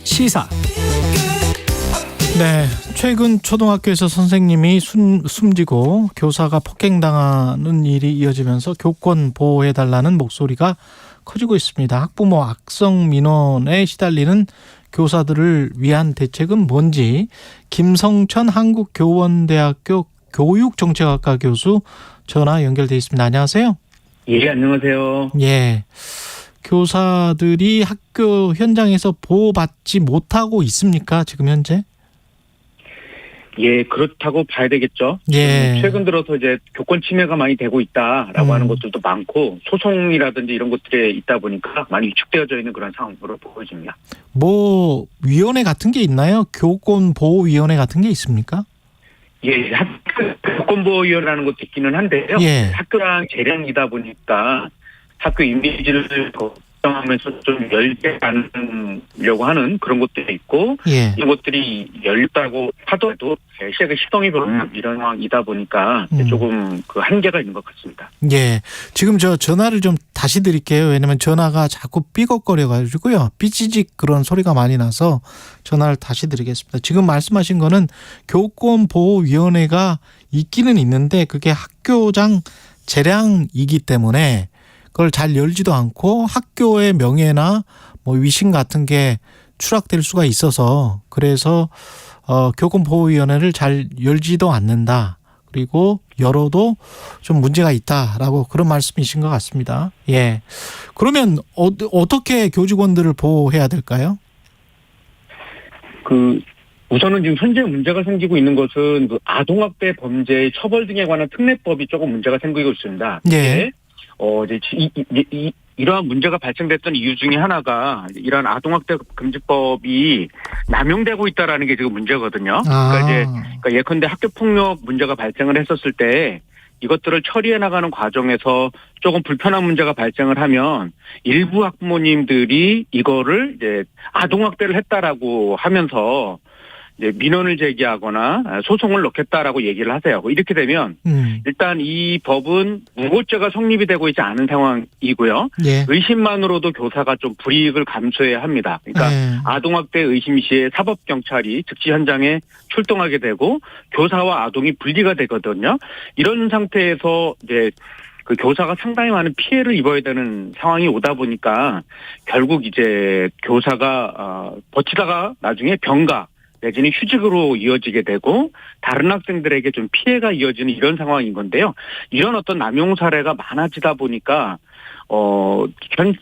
시사. 네, 최근 초등학교에서 선생님이 숨지고 교사가 폭행당하는 일이 이어지면서 교권 보호해달라는 목소리가 커지고 있습니다. 학부모 악성 민원에 시달리는 교사들을 위한 대책은 뭔지 김성천 한국교원대학교 교육정책학과 교수 전화 연결돼 있습니다. 안녕하세요. 예, 안녕하세요. 예, 교사들이 학교 현장에서 보호받지 못하고 있습니까? 지금 현재? 예, 그렇다고 봐야 되겠죠. 예. 최근 들어서 이제 교권 침해가 많이 되고 있다라고 하는 것들도 많고 소송이라든지 이런 것들이 있다 보니까 많이 위축되어져 있는 그런 상황으로 보여집니다. 뭐 위원회 같은 게 있나요? 교권 보호 위원회 같은 게 있습니까? 예, 교권보호위원회라는 것도 있기는 한데요. 예. 학교랑 재량이다 보니까 학교 이미지를 걱정하면서 좀 열게 하려고 하는 그런 것도 있고, 예. 이런 것들이 열렸다고 하더라도 시작에 시동이 별로 이런 상황이다 보니까 조금 그 한계가 있는 것 같습니다. 예. 지금 저 전화를 좀 다시 드릴게요. 왜냐면 전화가 자꾸 삐걱거려가지고요. 삐지직 그런 소리가 많이 나서 전화를 다시 드리겠습니다. 지금 말씀하신 거는 교권보호위원회가 있기는 있는데 그게 학교장 재량이기 때문에 그걸 잘 열지도 않고 학교의 명예나 뭐 위신 같은 게 추락될 수가 있어서 그래서 교권보호위원회를 잘 열지도 않는다. 그리고 열어도 좀 문제가 있다라고 그런 말씀이신 것 같습니다. 예. 그러면 어떻게 교직원들을 보호해야 될까요? 우선은 지금 현재 문제가 생기고 있는 것은 그 아동학대 범죄의 처벌 등에 관한 특례법이 조금 문제가 생기고 있습니다. 예. 이제 이러한 문제가 발생됐던 이유 중에 하나가 이러한 아동학대 금지법이 남용되고 있다라는 게 지금 문제거든요. 그러니까 예컨대 학교폭력 문제가 발생을 했었을 때 이것들을 처리해 나가는 과정에서 조금 불편한 문제가 발생을 하면 일부 학부모님들이 이거를 이제 아동학대를 했다라고 하면서 이제 민원을 제기하거나 소송을 넣겠다라고 얘기를 하세요. 이렇게 되면 일단 이 법은 무고죄가 성립이 되고 있지 않은 상황이고요. 예. 의심만으로도 교사가 좀 불이익을 감수해야 합니다. 그러니까 아동학대 의심 시에 사법경찰이 즉시 현장에 출동하게 되고 교사와 아동이 분리가 되거든요. 이런 상태에서 이제 그 교사가 상당히 많은 피해를 입어야 되는 상황이 오다 보니까 결국 이제 교사가 버티다가 나중에 병가 내지는 휴직으로 이어지게 되고 다른 학생들에게 좀 피해가 이어지는 이런 상황인 건데요. 이런 어떤 남용 사례가 많아지다 보니까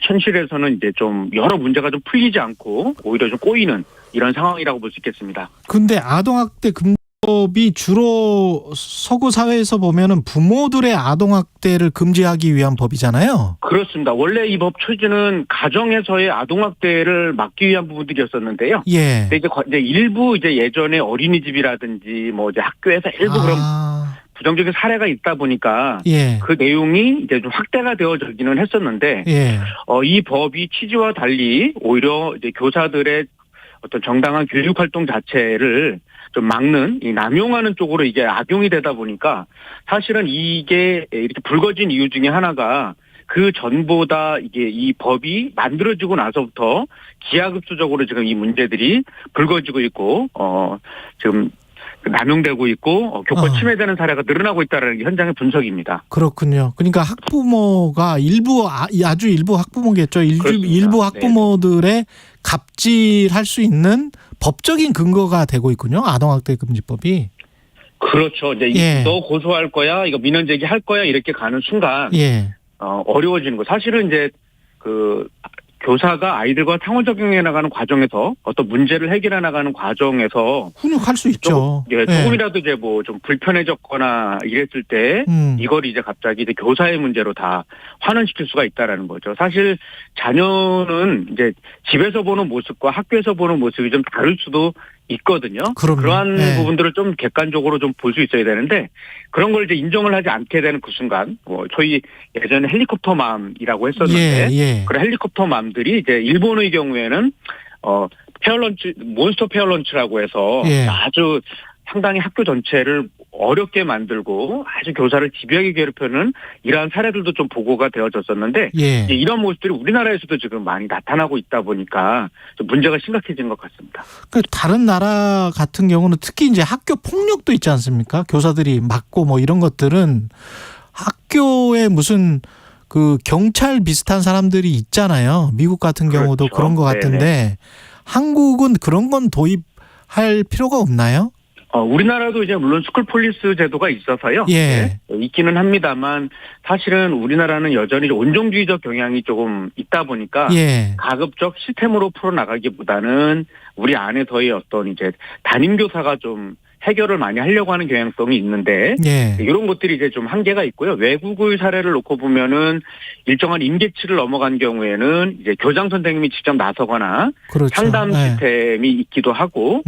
현실에서는 이제 좀 여러 문제가 좀 풀리지 않고 오히려 좀 꼬이는 이런 상황이라고 볼 수 있겠습니다. 근데 아동학대 금지법이 주로 서구 사회에서 보면은 부모들의 아동학대를 금지하기 위한 법이잖아요. 그렇습니다. 원래 이 법 취지는 가정에서의 아동학대를 막기 위한 부분들이었었는데요. 예. 근데 이제 일부 이제 예전에 어린이집이라든지 뭐 이제 학교에서 일부 그런 부정적인 사례가 있다 보니까 예. 그 내용이 이제 좀 확대가 되어지기는 했었는데 예. 이 법이 취지와 달리 오히려 이제 교사들의 어떤 정당한 교육 활동 자체를 좀 막는 이 남용하는 쪽으로 이게 악용이 되다 보니까 사실은 이게 이렇게 불거진 이유 중에 하나가 그 전보다 이게 이 법이 만들어지고 나서부터 기하급수적으로 지금 이 문제들이 불거지고 있고 지금 남용되고 있고 교권 침해되는 사례가 늘어나고 있다는 게 현장의 분석입니다. 그렇군요. 그러니까 학부모가 아주 일부 학부모겠죠. 일부 학부모들의 갑질할 수 있는 법적인 근거가 되고 있군요. 아동학대 금지법이. 그렇죠. 이제 너 고소할 거야, 이거 민원 제기할 거야 이렇게 가는 순간 어려워지는 거. 사실은 이제 그 교사가 아이들과 상호 적용해 나가는 과정에서 어떤 문제를 해결해 나가는 과정에서 훈육할 수 있죠. 조금이라도 이제 뭐 좀 불편해졌거나 이랬을 때 이걸 이제 갑자기 이제 교사의 문제로 다 환원시킬 수가 있다라는 거죠. 사실 자녀는 이제 집에서 보는 모습과 학교에서 보는 모습이 좀 다를 수도 있거든요. 그러한 부분들을 좀 객관적으로 좀 볼 수 있어야 되는데 그런 걸 이제 인정을 하지 않게 되는 그 순간 저희 예전에 헬리콥터 맘이라고 했었는데 그런 헬리콥터 맘들이 이제 일본의 경우에는 페어런치 몬스터 페어런치라고 해서 아주 상당히 학교 전체를 어렵게 만들고 아주 교사를 집요하게 괴롭히는 이러한 사례들도 좀 보고가 되어졌었는데 예. 이제 이런 모습들이 우리나라에서도 지금 많이 나타나고 있다 보니까 좀 문제가 심각해진 것 같습니다. 그 다른 나라 같은 경우는 특히 이제 학교 폭력도 있지 않습니까? 교사들이 맞고 뭐 이런 것들은 학교에 무슨 그 경찰 비슷한 사람들이 있잖아요. 미국 같은 경우도 그렇죠. 그런 것 같은데 네네. 한국은 그런 건 도입할 필요가 없나요? 우리나라도 이제 물론 스쿨 폴리스 제도가 있어서요. 예. 네, 있기는 합니다만 사실은 우리나라는 여전히 온정주의적 경향이 조금 있다 보니까 예. 가급적 시스템으로 풀어나가기보다는 우리 안에서의 어떤 이제 담임 교사가 좀 해결을 많이 하려고 하는 경향성이 있는데 예. 이런 것들이 이제 좀 한계가 있고요. 외국의 사례를 놓고 보면은 일정한 임계치를 넘어간 경우에는 이제 교장 선생님이 직접 나서거나 그렇죠. 상담 예. 시스템이 있기도 하고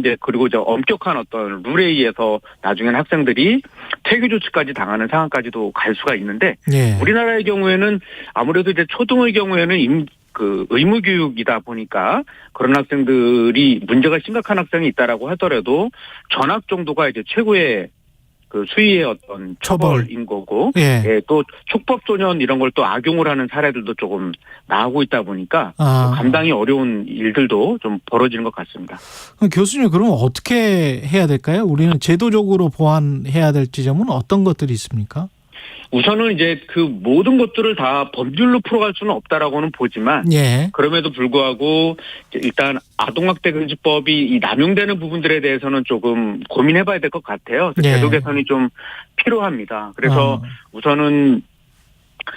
이제 그리고 저 엄격한 어떤 룰에 의해서 나중엔 학생들이 퇴교 조치까지 당하는 상황까지도 갈 수가 있는데 예. 우리나라의 경우에는 아무래도 이제 초등의 경우에는 의무 교육이다 보니까 그런 학생들이 문제가 심각한 학생이 있다라고 하더라도 전학 정도가 이제 최고의 그 수위의 어떤 처벌인 거고, 예. 예, 또 촉법소년 이런 걸 또 악용을 하는 사례들도 조금 나오고 있다 보니까 감당이 어려운 일들도 좀 벌어지는 것 같습니다. 그럼 교수님 그러면 어떻게 해야 될까요? 우리는 제도적으로 보완해야 될 지점은 어떤 것들이 있습니까? 우선은 이제 그 모든 것들을 다 법률로 풀어갈 수는 없다라고는 보지만 예. 그럼에도 불구하고 일단 아동학대 금지법이 이 남용되는 부분들에 대해서는 조금 고민해봐야 될 것 같아요. 예. 제도 개선이 좀 필요합니다. 그래서 우선은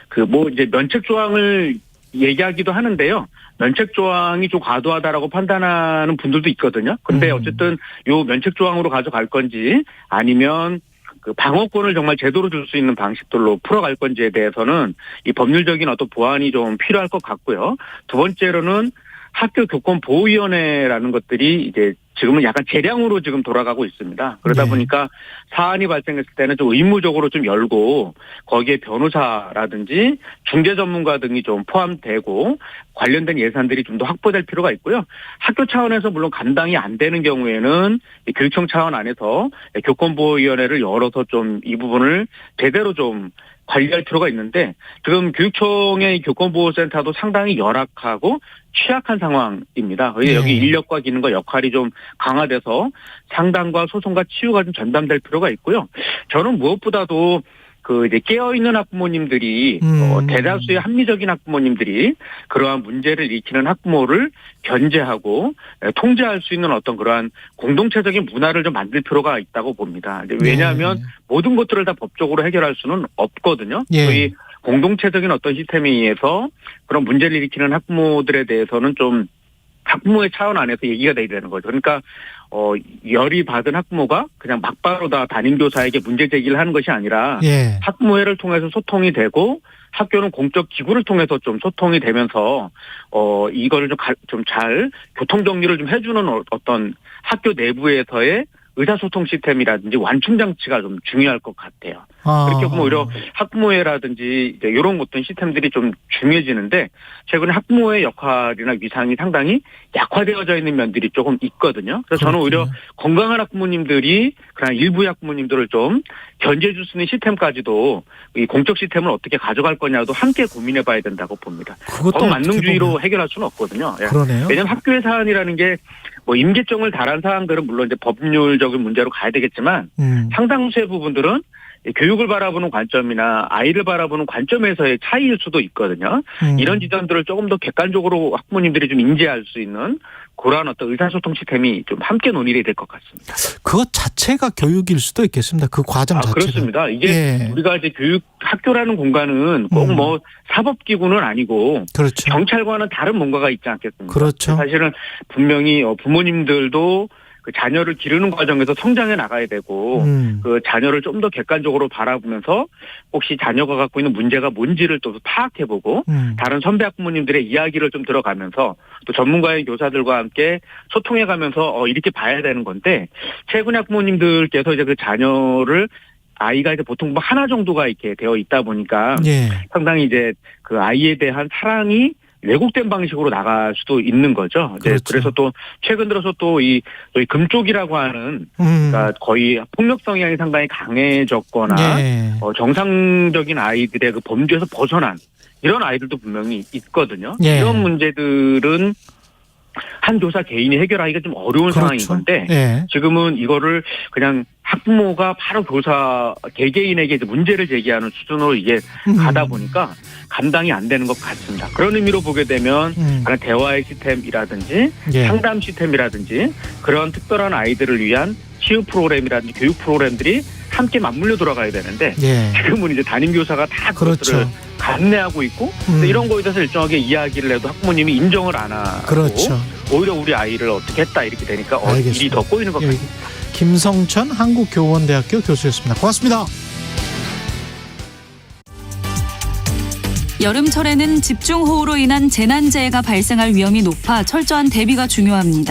그 뭐 이제 면책 조항을 얘기하기도 하는데요. 면책 조항이 좀 과도하다라고 판단하는 분들도 있거든요. 근데 어쨌든 요 면책 조항으로 가져갈 건지 아니면 그 방어권을 정말 제대로 줄 수 있는 방식들로 풀어갈 건지에 대해서는 이 법률적인 어떤 보완이 좀 필요할 것 같고요. 두 번째로는 학교 교권보호위원회라는 것들이 이제 지금은 약간 재량으로 지금 돌아가고 있습니다. 그러다 네. 보니까 사안이 발생했을 때는 좀 의무적으로 좀 열고 거기에 변호사라든지 중재 전문가 등이 좀 포함되고 관련된 예산들이 좀 더 확보될 필요가 있고요. 학교 차원에서 물론 감당이 안 되는 경우에는 교육청 차원 안에서 교권보호위원회를 열어서 좀 이 부분을 제대로 좀 관리할 필요가 있는데 지금 교육청의 교권보호센터도 상당히 열악하고 취약한 상황입니다. 여기 인력과 기능과 역할이 좀 강화돼서 상담과 소송과 치유가 좀 전담될 필요가 있고요. 저는 무엇보다도 그 이제 깨어있는 학부모님들이 대다수의 합리적인 학부모님들이 그러한 문제를 일으키는 학부모를 견제하고 통제할 수 있는 어떤 그러한 공동체적인 문화를 좀 만들 필요가 있다고 봅니다. 왜냐하면 모든 것들을 다 법적으로 해결할 수는 없거든요. 저희 공동체적인 어떤 시스템에 의해서 그런 문제를 일으키는 학부모들에 대해서는 좀 학부모의 차원 안에서 얘기가 돼야 되는 거죠. 그러니까 열이 받은 학부모가 그냥 막바로 다 담임교사에게 문제 제기를 하는 것이 아니라 학부모회를 통해서 소통이 되고 학교는 공적 기구를 통해서 좀 소통이 되면서 이거를 좀 잘 교통 정리를 좀 해주는 어떤 학교 내부에서의 의사소통 시스템이라든지 완충 장치가 좀 중요할 것 같아요. 그렇게 보면 오히려 학부모회라든지 이런 어떤 시스템들이 좀 중요해지는데 최근에 학부모의 역할이나 위상이 상당히 약화되어져 있는 면들이 조금 있거든요. 그래서 저는 오히려 건강한 학부모님들이 그냥 일부의 학부모님들을 좀 견제해 줄 수 있는 시스템까지도 이 공적 시스템을 어떻게 가져갈 거냐도 함께 고민해봐야 된다고 봅니다. 법 만능주의로 해결할 수는 없거든요. 그러네요. 왜냐하면 학교의 사안이라는 게 뭐 임계점을 달한 사항들은 물론 이제 법률적인 문제로 가야 되겠지만 상당수의 부분들은 교육을 바라보는 관점이나 아이를 바라보는 관점에서의 차이일 수도 있거든요. 이런 지점들을 조금 더 객관적으로 학부모님들이 좀 인지할 수 있는 그러한 어떤 의사소통 시스템이 좀 함께 논의가 될 것 같습니다. 그것 자체가 교육일 수도 있겠습니다. 그 과정 자체가. 그렇습니다. 이게 우리가 이제 학교라는 공간은 꼭 뭐 사법기구는 아니고 그렇죠. 경찰과는 다른 뭔가가 있지 않겠습니까? 그렇죠. 사실은 분명히 부모님들도 그 자녀를 기르는 과정에서 성장해 나가야 되고 그 자녀를 좀 더 객관적으로 바라보면서 혹시 자녀가 갖고 있는 문제가 뭔지를 또 파악해보고 다른 선배 학부모님들의 이야기를 좀 들어가면서 또 전문가의 교사들과 함께 소통해가면서 이렇게 봐야 되는 건데 최근에 학부모님들께서 이제 그 자녀를 아이가 이제 보통 뭐 하나 정도가 이렇게 되어 있다 보니까 상당히 이제 그 아이에 대한 사랑이 왜곡된 방식으로 나갈 수도 있는 거죠. 이제 그렇죠. 그래서 또 최근 들어서 또 이 금쪽이라고 하는 그러니까 거의 폭력 성향이 상당히 강해졌거나 예. 정상적인 아이들의 그 범죄에서 벗어난 이런 아이들도 분명히 있거든요. 예. 이런 문제들은 한 교사 개인이 해결하기가 좀 어려운 그렇죠. 상황인 건데 예. 지금은 이거를 그냥 학부모가 바로 교사 개개인에게 이제 문제를 제기하는 수준으로 이게 가다 보니까 감당이 안 되는 것 같습니다. 그런 의미로 보게 되면 그런 대화의 시스템이라든지 예. 상담 시스템이라든지 그런 특별한 아이들을 위한 치유 프로그램이라든지 교육 프로그램들이 함께 맞물려 돌아가야 되는데 예. 지금은 이제 담임교사가 다 그것들을 그렇죠. 감내하고 있고 근데 이런 거에 대해서 일정하게 이야기를 해도 학부모님이 인정을 안 하고 그렇죠. 오히려 우리 아이를 어떻게 했다 이렇게 되니까 일이 더 꼬이는 것 예. 같습니다. 김성천 한국교원대학교 교수였습니다. 고맙습니다. 여름철에는 집중호우로 인한 재난재해가 발생할 위험이 높아 철저한 대비가 중요합니다.